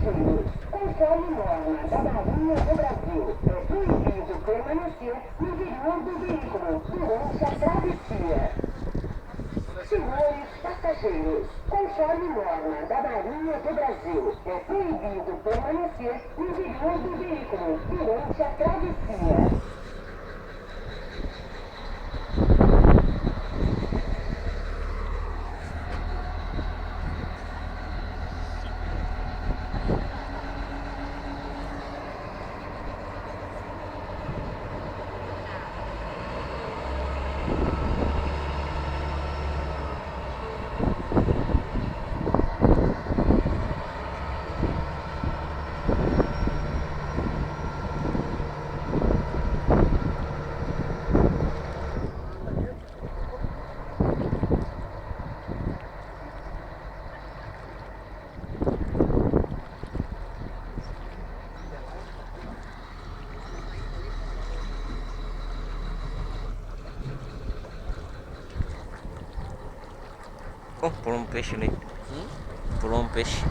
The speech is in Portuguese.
passageiros. Conforme norma da Marinha do Brasil, é proibido permanecer no interior do veículo durante a travessia. Senhores passageiros, conforme norma da Marinha do Brasil, é proibido permanecer no interior do veículo durante a travessia. Oh, pulou um peixe ali. Pulou um peixe.